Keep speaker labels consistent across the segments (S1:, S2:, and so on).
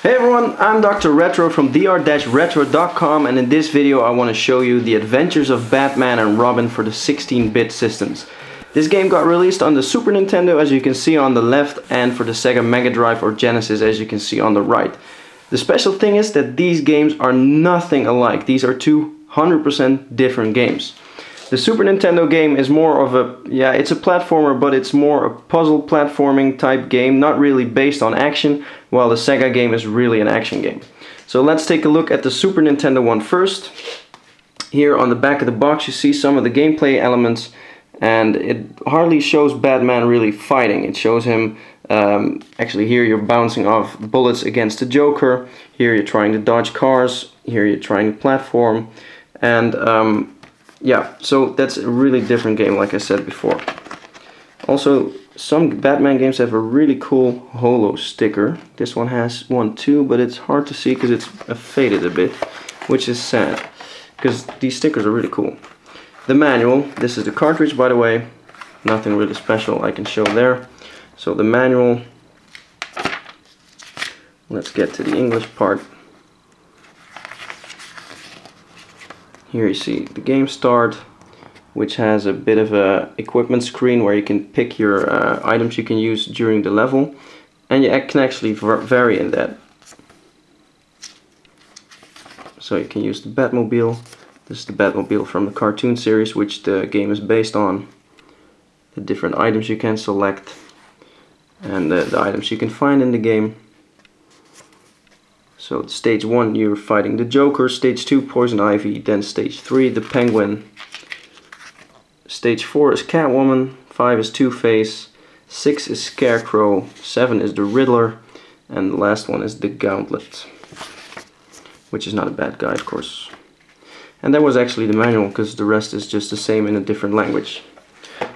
S1: Hey everyone, I'm Dr. Retro from dr.retro.com, and in this video I want to show you the adventures of Batman and Robin for the 16-bit systems. This game got released on the Super Nintendo, as you can see on the left, and for the Sega Mega Drive or Genesis, as you can see on the right. The special thing is that these games are nothing alike. These are two 100% different games. The Super Nintendo game is more of a, it's a platformer, but it's more a puzzle platforming type game, not really based on action, while the Sega game is really an action game. So let's take a look at the Super Nintendo one first. Here on the back of the box you see some of the gameplay elements, and it hardly shows Batman really fighting. It shows him, actually here you're bouncing off bullets against the Joker, here you're trying to dodge cars, here you're trying to platform, and yeah, so that's a really different game, like I said before. Also, some Batman games have a really cool holo sticker. This one has one too, but it's hard to see because it's faded a bit, which is sad, because these stickers are really cool. The manual, this is the cartridge by the way, nothing really special I can show there. So the manual, let's get to the English part. Here you see the game start, which has a bit of a equipment screen where you can pick your items you can use during the level, and you can actually vary in that. So you can use the Batmobile. This is the Batmobile from the cartoon series, which the game is based on. The different items you can select, and the items you can find in the game. So stage 1 you're fighting the Joker, stage 2 Poison Ivy, then stage 3 the Penguin, stage 4 is Catwoman, 5 is Two-Face, 6 is Scarecrow, 7 is the Riddler, and the last one is the Gauntlet, which is not a bad guy of course. And that was actually the manual, because the rest is just the same in a different language.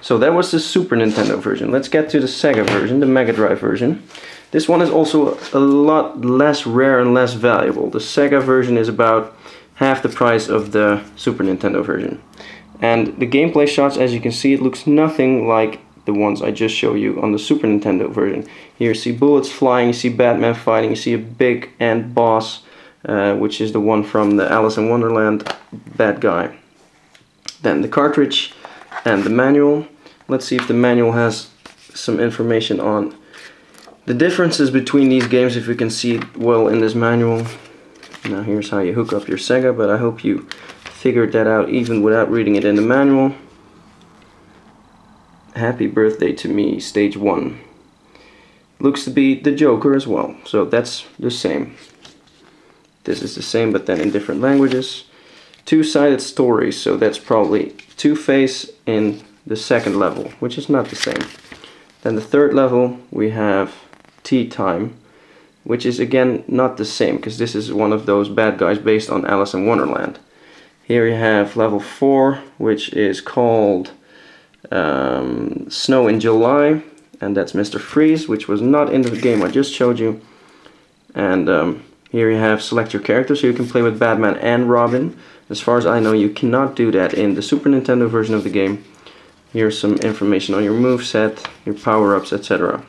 S1: So that was the Super Nintendo version. Let's get to the Sega version, the Mega Drive version. This one is also a lot less rare and less valuable. The Sega version is about half the price of the Super Nintendo version. And the gameplay shots, as you can see, it looks nothing like the ones I just showed you on the Super Nintendo version. Here you see bullets flying, you see Batman fighting, you see a big ant boss, which is the one from the Alice in Wonderland bad guy. Then the cartridge and the manual. Let's see if the manual has some information on the differences between these games, if you can see it well in this manual. Now here's how you hook up your Sega, but I hope you figured that out even without reading it in the manual. Happy Birthday to Me, stage 1. Looks to be the Joker as well, so that's the same. This is the same, but then in different languages. Two-sided stories, so that's probably Two-Face in the second level, which is not the same. Then the third level we have Tea Time, which is again not the same, because this is one of those bad guys based on Alice in Wonderland. Here you have level 4, which is called Snow in July, and that's Mr. Freeze, which was not in the game I just showed you. And here you have select your character, so you can play with Batman and Robin. As far as I know, you cannot do that in the Super Nintendo version of the game. Here's some information on your moveset, your power-ups, etc.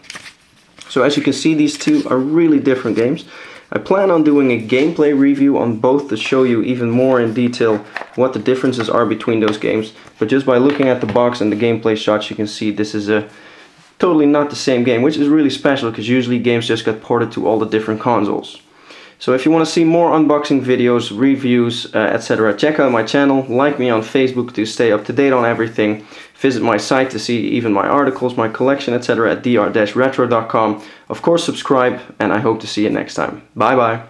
S1: So as you can see, these two are really different games. I plan on doing a gameplay review on both to show you even more in detail what the differences are between those games. But just by looking at the box and the gameplay shots, you can see this is a totally not the same game, which is really special because usually games just get ported to all the different consoles. So if you want to see more unboxing videos, reviews, etc., check out my channel, like me on Facebook to stay up to date on everything, visit my site to see even my articles, my collection, etc. at dr.retro.com. Of course subscribe, and I hope to see you next time. Bye bye.